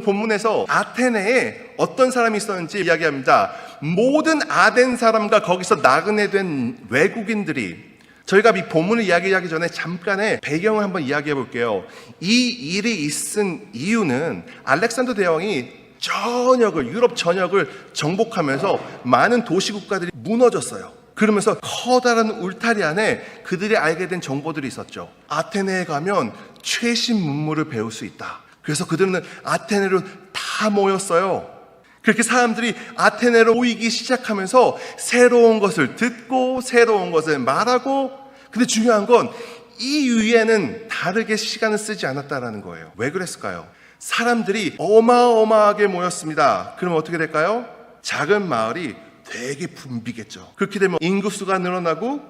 본문에서 아테네에 어떤 사람이 있었는지 이야기합니다. 모든 아덴 사람과 거기서 나그네 된 외국인들이, 저희가 이 본문을 이야기하기 전에 잠깐의 배경을 한번 이야기해 볼게요. 이 일이 있은 이유는 알렉산더 대왕이 유럽 전역을 정복하면서 많은 도시국가들이 무너졌어요. 그러면서 커다란 울타리 안에 그들이 알게 된 정보들이 있었죠. 아테네에 가면 최신 문물을 배울 수 있다. 그래서 그들은 아테네로 다 모였어요. 그렇게 사람들이 아테네로 모이기 시작하면서 새로운 것을 듣고 새로운 것을 말하고, 근데 중요한 건 이 위에는 다르게 시간을 쓰지 않았다라는 거예요. 왜 그랬을까요? 사람들이 어마어마하게 모였습니다. 그럼 어떻게 될까요? 작은 마을이 되게 붐비겠죠. 그렇게 되면 인구수가 늘어나고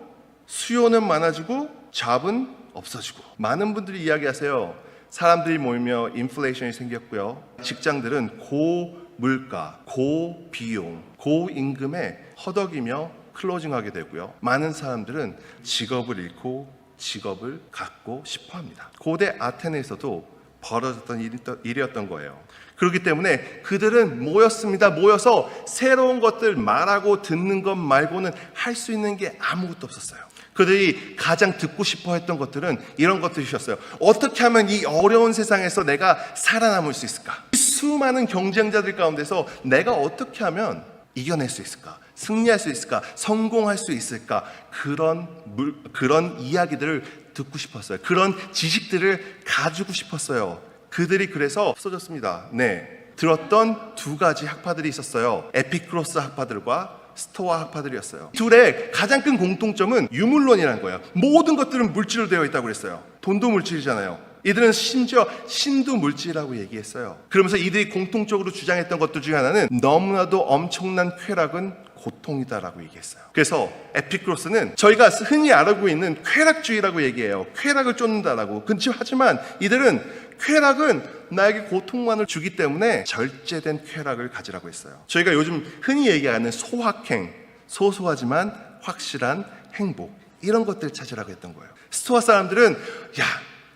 수요는 많아지고 잡은 없어지고. 많은 분들이 이야기하세요. 사람들이 모이며 인플레이션이 생겼고요. 직장들은 고물가, 고비용, 고임금에 허덕이며 클로징하게 되고요. 많은 사람들은 직업을 잃고 직업을 갖고 싶어 합니다. 고대 아테네에서도 벌어졌던 일이었던 거예요. 그렇기 때문에 그들은 모였습니다. 모여서 새로운 것들 말하고 듣는 것 말고는 할 수 있는 게 아무것도 없었어요. 그들이 가장 듣고 싶어 했던 것들은 이런 것들이셨어요. 어떻게 하면 이 어려운 세상에서 내가 살아남을 수 있을까? 수많은 경쟁자들 가운데서 내가 어떻게 하면 이겨낼 수 있을까? 승리할 수 있을까? 성공할 수 있을까? 그런 이야기들을 듣고 싶었어요. 그런 지식들을 가지고 싶었어요. 그들이 그래서 없어졌습니다. 들었던 두 가지 학파들이 있었어요. 에피쿠로스 학파들과 스토아 학파들이었어요. 둘의 가장 큰 공통점은 유물론이라는 거예요. 모든 것들은 물질로 되어 있다고 그랬어요. 돈도 물질이잖아요. 이들은 심지어 신도 물질이라고 얘기했어요. 그러면서 이들이 공통적으로 주장했던 것들 중에 하나는 너무나도 엄청난 쾌락은 고통이다라고 얘기했어요. 그래서 에피쿠로스는 저희가 흔히 알고 있는 쾌락주의라고 얘기해요. 쾌락을 쫓는다라고. 하지만 이들은 쾌락은 나에게 고통만을 주기 때문에 절제된 쾌락을 가지라고 했어요. 저희가 요즘 흔히 얘기하는 소확행, 소소하지만 확실한 행복, 이런 것들을 찾으라고 했던 거예요. 스토아 사람들은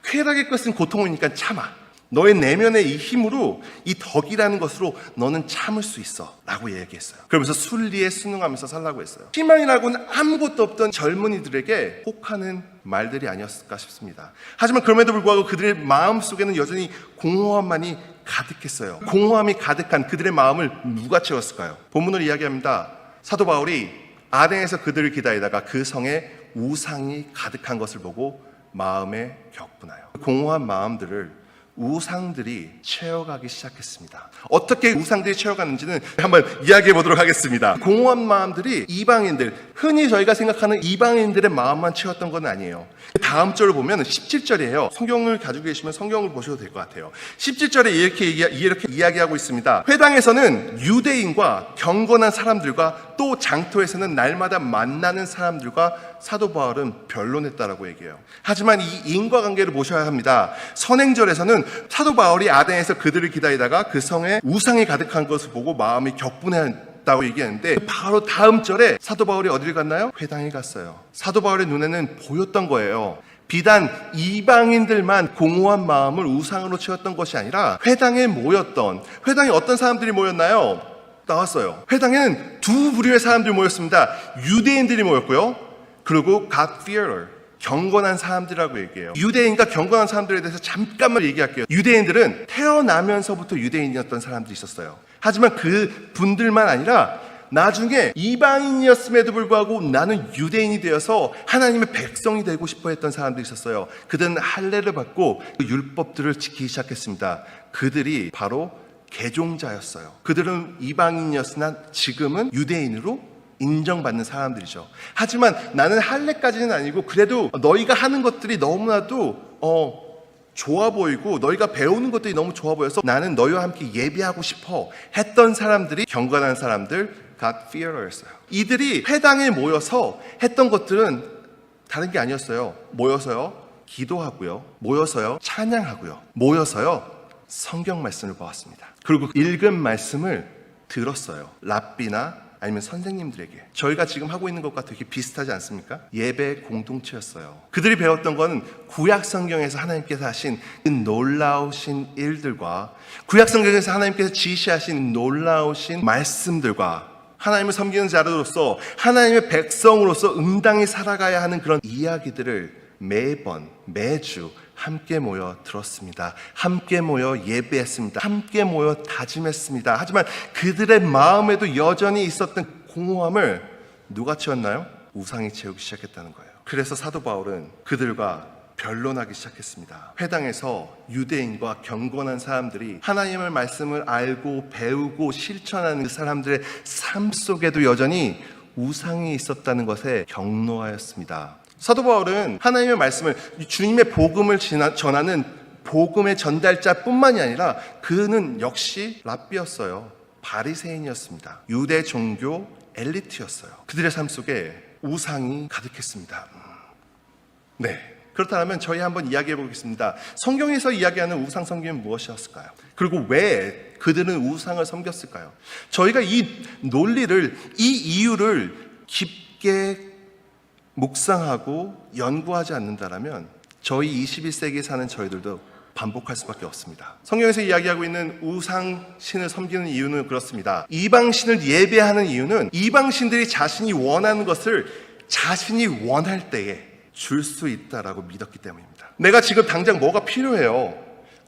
쾌락의 끝은 고통이니까 참아. 너의 내면의 이 힘으로, 이 덕이라는 것으로 너는 참을 수 있어 라고 얘기했어요. 그러면서 순리에 순응하면서 살라고 했어요. 희망이라고는 아무것도 없던 젊은이들에게 혹하는 말들이 아니었을까 싶습니다. 하지만 그럼에도 불구하고 그들의 마음속에는 여전히 공허함만이 가득했어요. 공허함이 가득한 그들의 마음을 누가 채웠을까요? 본문을 이야기합니다. 사도 바울이 아덴에서 그들을 기다리다가 그 성에 우상이 가득한 것을 보고 마음에 격분하여 공허한 마음들을 우상들이 채워가기 시작했습니다. 어떻게 우상들이 채워가는지는 한번 이야기해 보도록 하겠습니다. 공허한 마음들이 이방인들, 흔히 저희가 생각하는 이방인들의 마음만 채웠던 건 아니에요. 다음 절을 보면 17절이에요. 성경을 가지고 계시면 성경을 보셔도 될 것 같아요. 17절에 이렇게 이야기하고 있습니다. 회당에서는 유대인과 경건한 사람들과 또 장터에서는 날마다 만나는 사람들과 사도 바울은 변론했다라고 얘기해요. 하지만 이 인과관계를 보셔야 합니다. 선행절에서는 사도 바울이 아덴에서 그들을 기다리다가 그 성에 우상이 가득한 것을 보고 마음이 격분했다고 얘기하는데, 바로 다음 절에 사도 바울이 어디를 갔나요? 회당에 갔어요. 사도 바울의 눈에는 보였던 거예요. 비단 이방인들만 공허한 마음을 우상으로 채웠던 것이 아니라 회당에 어떤 사람들이 모였나요? 나왔어요. 회당에는 두 부류의 사람들이 모였습니다. 유대인들이 모였고요, 그리고 God-fearer, 경건한 사람들이라고 얘기해요. 유대인과 경건한 사람들에 대해서 잠깐만 얘기할게요. 유대인들은 태어나면서부터 유대인이었던 사람들이 있었어요. 하지만 그 분들만 아니라 나중에 이방인이었음에도 불구하고 나는 유대인이 되어서 하나님의 백성이 되고 싶어 했던 사람들이 있었어요. 그들은 할례를 받고 그 율법들을 지키기 시작했습니다. 그들이 바로 개종자였어요. 그들은 이방인이었으나 지금은 유대인으로 인정받는 사람들이죠. 하지만 나는 할례까지는 아니고 그래도 너희가 하는 것들이 너무나도 좋아 보이고 너희가 배우는 것들이 너무 좋아 보여서 나는 너희와 함께 예배하고 싶어 했던 사람들이 경건한 사람들, God-fearer였어요. 이들이 회당에 모여서 했던 것들은 다른 게 아니었어요. 모여서요 기도하고요, 모여서요 찬양하고요, 모여서요 성경 말씀을 보았습니다. 그리고 읽은 말씀을 들었어요. 랍비나 아니면 선생님들에게. 저희가 지금 하고 있는 것과 되게 비슷하지 않습니까? 예배 공동체였어요. 그들이 배웠던 건 구약 성경에서 하나님께서 하신 그 놀라우신 일들과 구약 성경에서 하나님께서 지시하신 놀라우신 말씀들과 하나님을 섬기는 자로서 하나님의 백성으로서 응당히 살아가야 하는 그런 이야기들을 매번 매주 함께 모여 들었습니다. 함께 모여 예배했습니다. 함께 모여 다짐했습니다. 하지만 그들의 마음에도 여전히 있었던 공허함을 누가 채웠나요? 우상이 채우기 시작했다는 거예요. 그래서 사도 바울은 그들과 변론하기 시작했습니다. 회당에서 유대인과 경건한 사람들이 하나님의 말씀을 알고 배우고 실천하는 그 사람들의 삶 속에도 여전히 우상이 있었다는 것에 경노하였습니다. 사도 바울은 하나님의 말씀을, 주님의 복음을 전하는 복음의 전달자뿐만이 아니라 그는 역시 랍비였어요. 바리새인이었습니다. 유대 종교 엘리트였어요. 그들의 삶 속에 우상이 가득했습니다. 네, 그렇다면 저희 한번 이야기해 보겠습니다. 성경에서 이야기하는 우상 섬김은 무엇이었을까요? 그리고 왜 그들은 우상을 섬겼을까요? 저희가 이 논리를, 이 이유를 깊게 묵상하고 연구하지 않는다면 저희 21세기에 사는 저희들도 반복할 수밖에 없습니다. 성경에서 이야기하고 있는 우상신을 섬기는 이유는 그렇습니다. 이방신을 예배하는 이유는 이방신들이 자신이 원하는 것을 자신이 원할 때에 줄 수 있다라고 믿었기 때문입니다. 내가 지금 당장 뭐가 필요해요.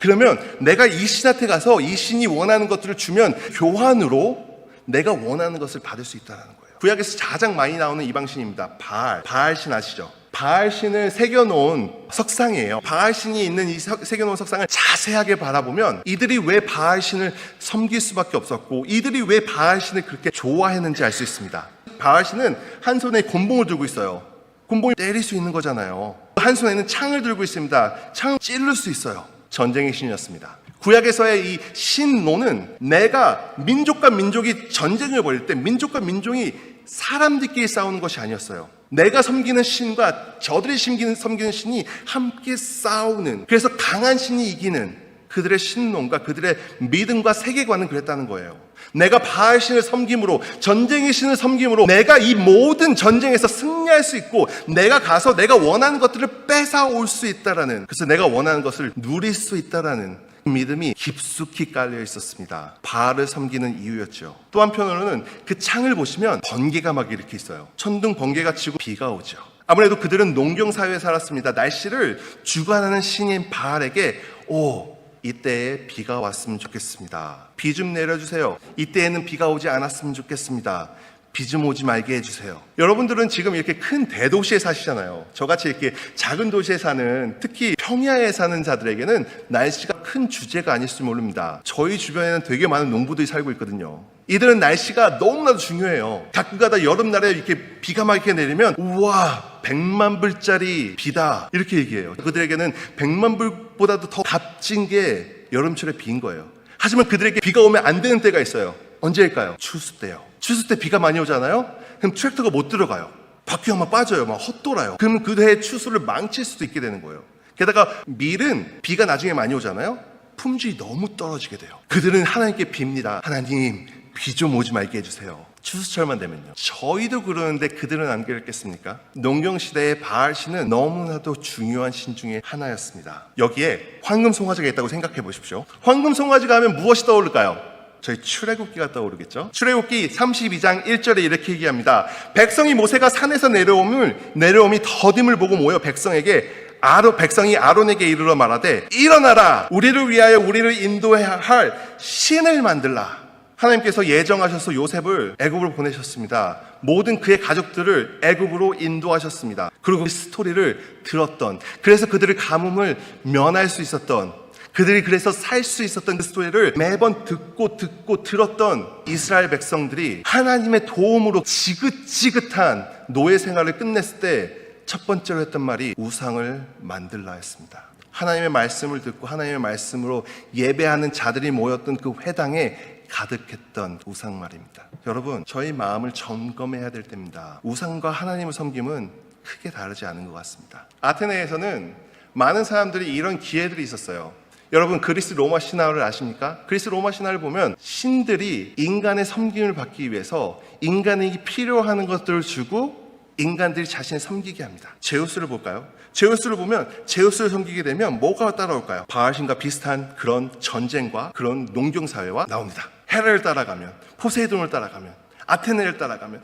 그러면 내가 이 신한테 가서 이 신이 원하는 것들을 주면 교환으로 내가 원하는 것을 받을 수 있다는 거예요. 구약에서 가장 많이 나오는 이방신입니다. 바알신 아시죠? 바알신을 새겨놓은 석상이에요. 바알신이 있는 이 새겨놓은 석상을 자세하게 바라보면 이들이 왜 바알신을 섬길 수밖에 없었고 이들이 왜 바알신을 그렇게 좋아했는지 알 수 있습니다. 바알신은 한 손에 곤봉을 들고 있어요. 곤봉이 때릴 수 있는 거잖아요. 한 손에는 창을 들고 있습니다. 창을 찌를 수 있어요. 전쟁의 신이었습니다. 구약에서의 이 신노는 내가 민족과 민족이 전쟁을 벌일 때 민족과 민족이 사람들끼리 싸우는 것이 아니었어요. 내가 섬기는 신과 저들이 섬기는 신이 함께 싸우는, 그래서 강한 신이 이기는 그들의 신론과 그들의 믿음과 세계관은 그랬다는 거예요. 내가 바알 신을 섬김으로, 전쟁의 신을 섬김으로 내가 이 모든 전쟁에서 승리할 수 있고 내가 가서 내가 원하는 것들을 뺏어올 수 있다라는, 그래서 내가 원하는 것을 누릴 수 있다라는 믿음이 깊숙이 깔려 있었습니다. 바알을 섬기는 이유였죠. 또 한편으로는 그 창을 보시면 번개가 막 이렇게 있어요. 천둥 번개가 치고 비가 오죠. 아무래도 그들은 농경 사회에 살았습니다. 날씨를 주관하는 신인 바알에게 이때에 비가 왔으면 좋겠습니다. 비 좀 내려주세요. 이때에는 비가 오지 않았으면 좋겠습니다. 비 좀 오지 말게 해주세요. 여러분들은 지금 이렇게 큰 대도시에 사시잖아요. 저같이 이렇게 작은 도시에 사는, 특히 평야에 사는 자들에게는 날씨가 큰 주제가 아닐지 모릅니다. 저희 주변에는 되게 많은 농부들이 살고 있거든요. 이들은 날씨가 너무나도 중요해요. 가끔가다 여름날에 이렇게 비가 막 이렇게 내리면 우와 100만 불짜리 비다 이렇게 얘기해요. 그들에게는 100만 불보다도 더 값진 게 여름철에 비인 거예요. 하지만 그들에게 비가 오면 안 되는 때가 있어요. 언제일까요? 추수 때요. 추수 때 비가 많이 오잖아요. 그럼 트랙터가 못 들어가요. 바퀴가 막 빠져요. 막 헛돌아요. 그러면 그 해의 추수를 망칠 수도 있게 되는 거예요. 게다가 밀은 비가 나중에 많이 오잖아요. 품질이 너무 떨어지게 돼요. 그들은 하나님께 빕니다. 하나님 비 좀 오지 말게 해주세요. 추수철만 되면요. 저희도 그러는데 그들은 안 그랬겠습니까? 농경시대의 바알신은 너무나도 중요한 신 중에 하나였습니다. 여기에 황금송아지가 있다고 생각해 보십시오. 황금송아지가 하면 무엇이 떠오를까요? 저희 출애굽기가 떠오르겠죠. 출애굽기 32장 1절에 이렇게 얘기합니다. 백성이 모세가 산에서 내려옴이 더딤을 보고 모여 백성이 아론에게 이르러 말하되 일어나라 우리를 위하여 우리를 인도해야 할 신을 만들라. 하나님께서 예정하셔서 요셉을 애굽으로 보내셨습니다. 모든 그의 가족들을 애굽으로 인도하셨습니다. 그리고 그 스토리를 들었던, 그래서 그들의 가뭄을 면할 수 있었던, 그들이 그래서 살 수 있었던 그 스토리를 매번 듣고 들었던 이스라엘 백성들이 하나님의 도움으로 지긋지긋한 노예 생활을 끝냈을 때 첫 번째로 했던 말이 우상을 만들라 했습니다. 하나님의 말씀을 듣고 하나님의 말씀으로 예배하는 자들이 모였던 그 회당에 가득했던 우상 말입니다. 여러분, 저희 마음을 점검해야 될 때입니다. 우상과 하나님을 섬김은 크게 다르지 않은 것 같습니다. 아테네에서는 많은 사람들이 이런 기회들이 있었어요. 여러분 그리스 로마 신화를 아십니까? 그리스 로마 신화를 보면 신들이 인간의 섬김을 받기 위해서 인간에게 필요하는 것들을 주고 인간들이 자신을 섬기게 합니다. 제우스를 볼까요? 제우스를 보면 제우스를 섬기게 되면 뭐가 따라올까요? 바알신과 비슷한 그런 전쟁과 그런 농경사회와 나옵니다. 헤라를 따라가면, 포세이돈을 따라가면, 아테네를 따라가면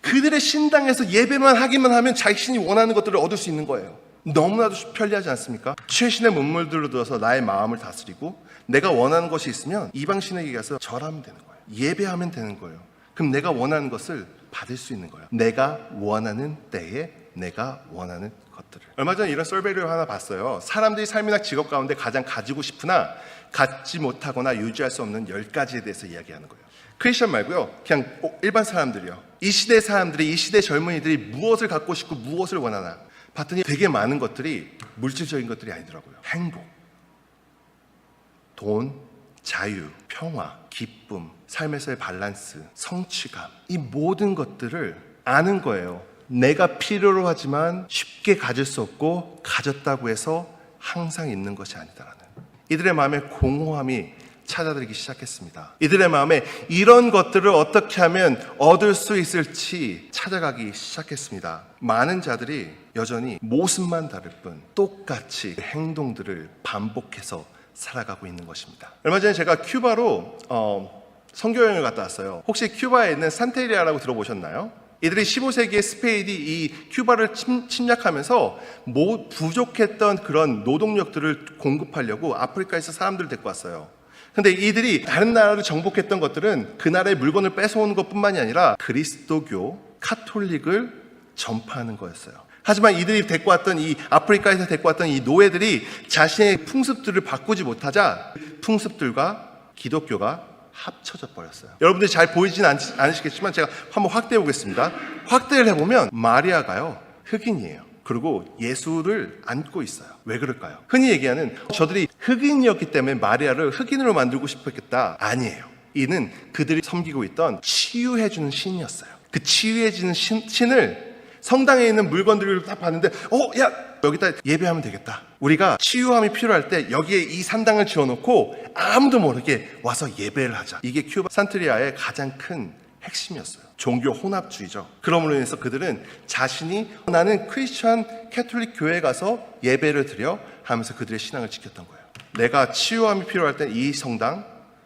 그들의 신당에서 예배만 하기만 하면 자신이 원하는 것들을 얻을 수 있는 거예요. 너무나도 편리하지 않습니까? 최신의 문물들로 들어서 나의 마음을 다스리고 내가 원하는 것이 있으면 이방신에게 가서 절하면 되는 거예요. 예배하면 되는 거예요. 그럼 내가 원하는 것을 받을 수 있는 거예요. 내가 원하는 때에 내가 원하는 것들을. 얼마 전에 이런 서베이를 하나 봤어요. 사람들이 삶이나 직업 가운데 가장 가지고 싶으나 갖지 못하거나 유지할 수 없는 10가지에 대해서 이야기하는 거예요. 크리스천 말고요. 그냥 일반 사람들이요. 이 시대 사람들이, 이 시대 젊은이들이 무엇을 갖고 싶고 무엇을 원하나 봤더니 되게 많은 것들이 물질적인 것들이 아니더라고요. 행복, 돈, 자유, 평화, 기쁨, 삶에서의 밸런스, 성취감, 이 모든 것들을 아는 거예요. 내가 필요로 하지만 쉽게 가질 수 없고 가졌다고 해서 항상 있는 것이 아니다라는 이들의 마음에 공허함이 찾아들기 시작했습니다. 이들의 마음에 이런 것들을 어떻게 하면 얻을 수 있을지 찾아가기 시작했습니다. 많은 자들이 여전히 모습만 다를 뿐 똑같이 행동들을 반복해서 살아가고 있는 것입니다. 얼마 전에 제가 큐바로 선교여행을 갔다 왔어요. 혹시 큐바에 있는 산테리아라고 들어보셨나요? 이들이 15세기에 스페인이 이 큐바를 침략하면서 부족했던 그런 노동력들을 공급하려고 아프리카에서 사람들을 데리고 왔어요. 근데 이들이 다른 나라를 정복했던 것들은 그 나라의 물건을 뺏어오는 것뿐만이 아니라 그리스도교, 카톨릭을 전파하는 거였어요. 하지만 이들이 데리고 왔던 이 아프리카에서 데리고 왔던 이 노예들이 자신의 풍습들을 바꾸지 못하자 풍습들과 기독교가 합쳐져 버렸어요. 여러분들이 잘 보이진 않으시겠지만 제가 한번 확대해 보겠습니다. 확대를 해보면 마리아가요 흑인이에요. 그리고 예수를 안고 있어요. 왜 그럴까요? 흔히 얘기하는 저들이 흑인이었기 때문에 마리아를 흑인으로 만들고 싶었겠다. 아니에요. 이는 그들이 섬기고 있던 치유해주는 신이었어요. 그 치유해주는 신을 성당에 있는 물건들을 딱 봤는데 야 여기다 예배하면 되겠다. 우리가 치유함이 필요할 때 여기에 이 산당을 지어놓고 아무도 모르게 와서 예배를 하자. 이게 큐바 산트리아의 가장 큰 핵심이었어요. 종교 혼합주의죠. 그러므로 인해서 그들은 자신이 나는 크리스천 캐톨릭 교회에 가서 예배를 드려 하면서 그들의 신앙을 지켰던 거예요. 내가 치유함이 필요할 땐 이 성당,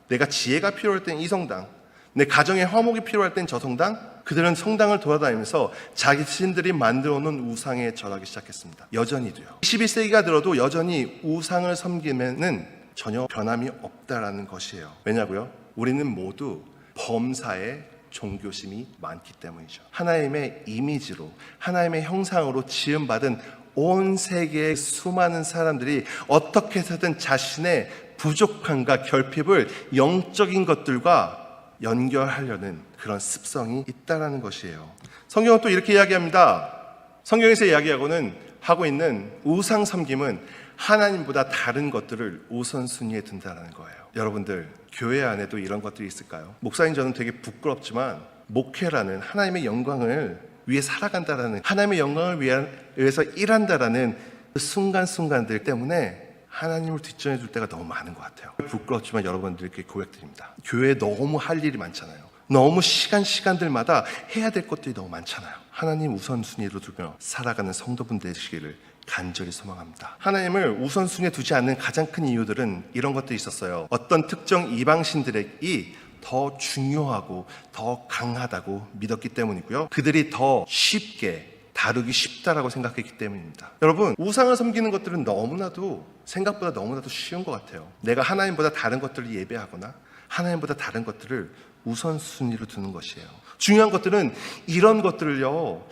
내가 지혜가 필요할 땐 이 성당, 내 가정의 화목이 필요할 땐 저 성당. 그들은 성당을 돌아다니면서 자기 신들이 만들어 놓은 우상에 절하기 시작했습니다. 여전히도요. 21세기가 들어도 여전히 우상을 섬기면은 전혀 변함이 없다라는 것이에요. 왜냐고요? 우리는 모두 범사에 종교심이 많기 때문이죠. 하나님의 이미지로, 하나님의 형상으로 지음받은 온 세계의 수많은 사람들이 어떻게 해서든 자신의 부족함과 결핍을 영적인 것들과 연결하려는 그런 습성이 있다라는 것이에요. 성경은 또 이렇게 이야기합니다. 성경에서 하고 있는 우상 섬김은 하나님보다 다른 것들을 우선순위에 둔다는 거예요. 여러분들 교회 안에도 이런 것들이 있을까요? 목사님 저는 되게 부끄럽지만 목회라는 하나님의 영광을 위해 살아간다라는, 하나님의 영광을 위해서 일한다라는 그 순간순간들 때문에 하나님을 뒷전에 둘 때가 너무 많은 것 같아요. 부끄럽지만 여러분들께 고백드립니다. 교회에 너무 할 일이 많잖아요. 너무 시간들마다 해야 될 것들이 너무 많잖아요. 하나님 우선순위로 두며 살아가는 성도분 되시기를 간절히 소망합니다. 하나님을 우선순위에 두지 않는 가장 큰 이유들은 이런 것들이 있었어요. 어떤 특정 이방신들이 더 중요하고 더 강하다고 믿었기 때문이고요. 그들이 더 쉽게 다루기 쉽다라고 생각했기 때문입니다. 여러분, 우상을 섬기는 것들은 생각보다 너무나도 쉬운 것 같아요. 내가 하나님보다 다른 것들을 예배하거나 하나님보다 다른 것들을 우선순위로 두는 것이에요. 중요한 것들은 이런 것들을요,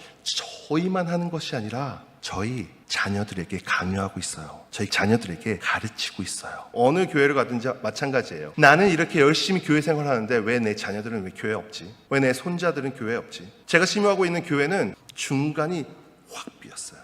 저희만 하는 것이 아니라 저희 자녀들에게 강요하고 있어요. 저희 자녀들에게 가르치고 있어요. 어느 교회를 가든지 마찬가지예요. 나는 이렇게 열심히 교회 생활하는데 왜 내 자녀들은 왜 교회에 없지? 왜 내 손자들은 교회에 없지? 제가 심호하고 있는 교회는 중간이 확 비었어요.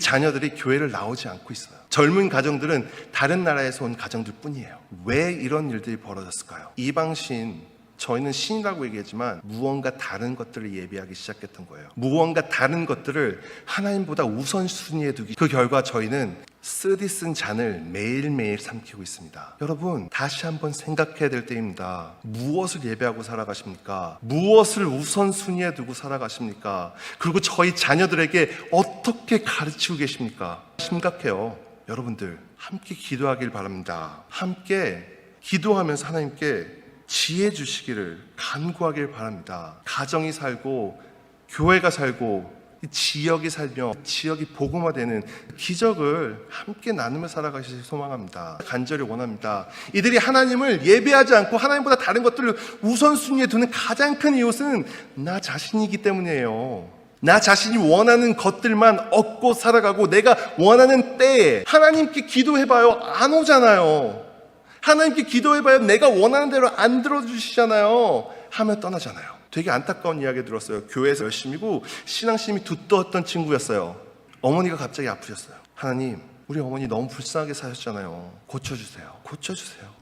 자녀들이 교회를 나오지 않고 있어요. 젊은 가정들은 다른 나라에서 온 가정들 뿐이에요. 왜 이런 일들이 벌어졌을까요? 이방신, 저희는 신이라고 얘기하지만 무언가 다른 것들을 예배하기 시작했던 거예요. 무언가 다른 것들을 하나님보다 우선순위에 두기, 그 결과 저희는 쓰디 쓴 잔을 매일매일 삼키고 있습니다. 여러분, 다시 한번 생각해야 될 때입니다. 무엇을 예배하고 살아가십니까? 무엇을 우선순위에 두고 살아가십니까? 그리고 저희 자녀들에게 어떻게 가르치고 계십니까? 심각해요. 여러분들, 함께 기도하길 바랍니다. 함께 기도하면서 하나님께 지혜 주시기를 간구하길 바랍니다. 가정이 살고 교회가 살고 지역이 살며 지역이 복음화되는 기적을 함께 나누며 살아가시길 소망합니다. 간절히 원합니다. 이들이 하나님을 예배하지 않고 하나님보다 다른 것들을 우선순위에 두는 가장 큰 이유는 나 자신이기 때문이에요. 나 자신이 원하는 것들만 얻고 살아가고 내가 원하는 때에 하나님께 기도해봐요. 안 오잖아요. 하나님께 기도해봐요. 내가 원하는 대로 안 들어주시잖아요. 하며 떠나잖아요. 되게 안타까운 이야기 들었어요. 교회에서 열심히고 신앙심이 두터웠던 친구였어요. 어머니가 갑자기 아프셨어요. 하나님, 우리 어머니 너무 불쌍하게 사셨잖아요. 고쳐주세요.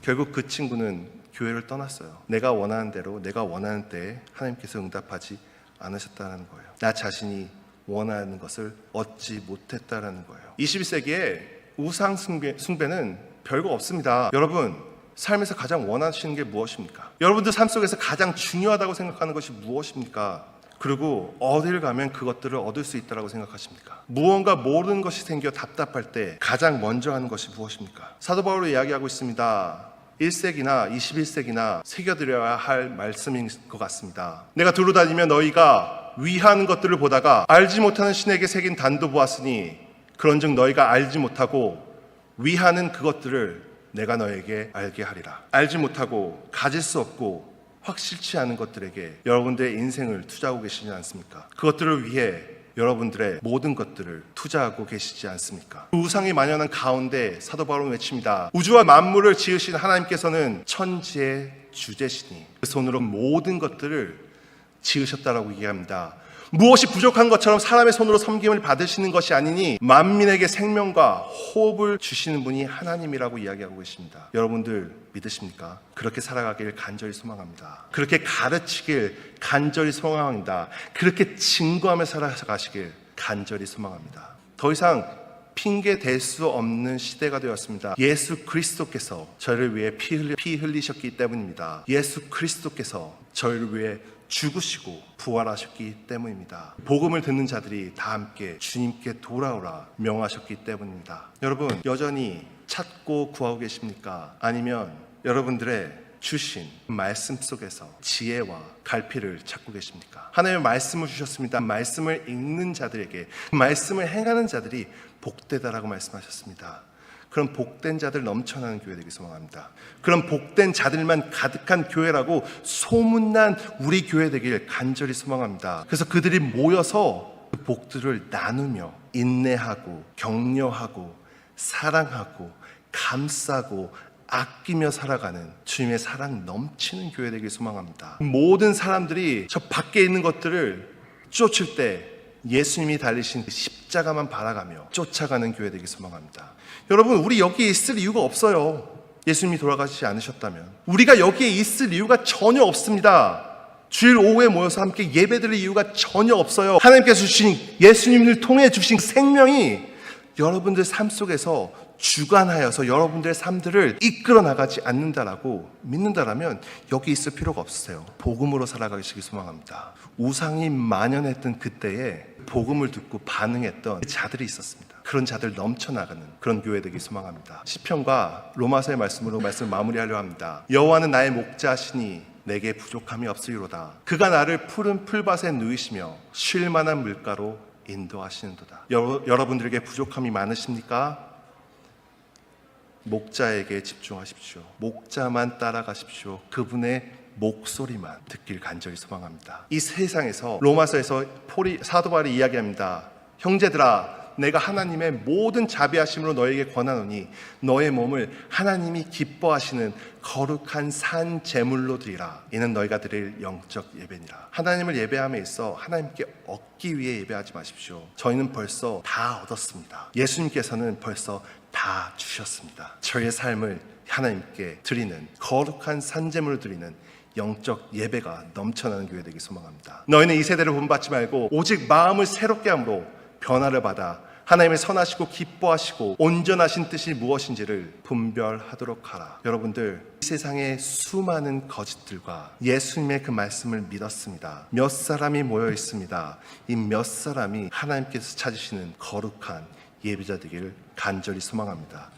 결국 그 친구는 교회를 떠났어요. 내가 원하는 대로 내가 원하는 때에 하나님께서 응답하지 않으셨다는 거예요. 나 자신이 원하는 것을 얻지 못했다는 거예요. 21세기에 우상 숭배는 별거 없습니다. 여러분, 삶에서 가장 원하시는 게 무엇입니까? 여러분들 삶 속에서 가장 중요하다고 생각하는 것이 무엇입니까? 그리고 어딜 가면 그것들을 얻을 수 있다고 생각하십니까? 무언가 모르는 것이 생겨 답답할 때 가장 먼저 하는 것이 무엇입니까? 사도 바울이 이야기하고 있습니다. 1세기나 21세기나 새겨드려야 할 말씀인 것 같습니다. 내가 두루다니며 너희가 위하는 것들을 보다가 알지 못하는 신에게 새긴 단도 보았으니 그런즉 너희가 알지 못하고 위하는 그것들을 내가 너에게 알게 하리라. 알지 못하고 가질 수 없고 확실치 않은 것들에게 여러분들의 인생을 투자하고 계시지 않습니까? 그것들을 위해 여러분들의 모든 것들을 투자하고 계시지 않습니까? 그 우상이 만연한 가운데 사도 바울은 외칩니다. 우주와 만물을 지으신 하나님께서는 천지의 주제시니 그 손으로 모든 것들을 지으셨다라고 얘기합니다. 무엇이 부족한 것처럼 사람의 손으로 섬김을 받으시는 것이 아니니 만민에게 생명과 호흡을 주시는 분이 하나님이라고 이야기하고 계십니다. 여러분들 믿으십니까? 그렇게 살아가길 간절히 소망합니다. 그렇게 가르치길 간절히 소망합니다. 그렇게 증거하며 살아가시길 간절히 소망합니다. 더 이상 핑계 댈 수 없는 시대가 되었습니다. 예수 그리스도께서 저를 위해 피 흘리셨기 때문입니다. 예수 그리스도께서 저를 위해 죽으시고 부활하셨기 때문입니다. 복음을 듣는 자들이 다 함께 주님께 돌아오라 명하셨기 때문입니다. 여러분, 여전히 찾고 구하고 계십니까? 아니면 여러분들의 주신 말씀 속에서 지혜와 갈피를 찾고 계십니까? 하나님의 말씀을 주셨습니다. 말씀을 읽는 자들에게, 말씀을 행하는 자들이 복되다라고 말씀하셨습니다. 그런 복된 자들 넘쳐나는 교회 되기 소망합니다. 그런 복된 자들만 가득한 교회라고 소문난 우리 교회 되길 간절히 소망합니다. 그래서 그들이 모여서 그 복들을 나누며 인내하고 격려하고 사랑하고 감싸고 아끼며 살아가는 주님의 사랑 넘치는 교회 되길 소망합니다. 모든 사람들이 저 밖에 있는 것들을 쫓을 때 예수님이 달리신 십자가만 바라가며 쫓아가는 교회 되길 소망합니다. 여러분, 우리 여기에 있을 이유가 없어요. 예수님이 돌아가시지 않으셨다면 우리가 여기에 있을 이유가 전혀 없습니다. 주일 오후에 모여서 함께 예배드릴 이유가 전혀 없어요. 하나님께서 주신, 예수님을 통해 주신 생명이 여러분들 삶 속에서 주관하여서 여러분들의 삶들을 이끌어 나가지 않는다라고 믿는다라면 여기 있을 필요가 없으세요. 복음으로 살아가시길 소망합니다. 우상이 만연했던 그때에 복음을 듣고 반응했던 자들이 있었습니다. 그런 자들 넘쳐나가는 그런 교회 되기 소망합니다. 시편과 로마서의 말씀으로 말씀을 마무리하려 합니다. 여호와는 나의 목자시니 내게 부족함이 없으리로다. 그가 나를 푸른 풀밭에 누이시며 쉴 만한 물가로 인도하시는도다. 여러분들에게 부족함이 많으십니까? 목자에게 집중하십시오. 목자만 따라가십시오. 그분의 목소리만 듣길 간절히 소망합니다. 이 세상에서 로마서에서 사도 바울이 이야기합니다. 형제들아, 내가 하나님의 모든 자비하심으로 너에게 권하노니 너의 몸을 하나님이 기뻐하시는 거룩한 산 제물로 드리라. 이는 너희가 드릴 영적 예배니라. 하나님을 예배함에 있어 하나님께 얻기 위해 예배하지 마십시오. 저희는 벌써 다 얻었습니다. 예수님께서는 벌써 다 주셨습니다. 저의 삶을 하나님께 드리는 거룩한 산제물을 드리는 영적 예배가 넘쳐나는 교회 되기 소망합니다. 너희는 이 세대를 본받지 말고 오직 마음을 새롭게 함으로 변화를 받아 하나님의 선하시고 기뻐하시고 온전하신 뜻이 무엇인지를 분별하도록 하라. 여러분들, 이 세상의 수많은 거짓들과 예수님의 그 말씀을 믿었습니다. 몇 사람이 모여 있습니다. 이 몇 사람이 하나님께서 찾으시는 거룩한 예비자 되기를 간절히 소망합니다.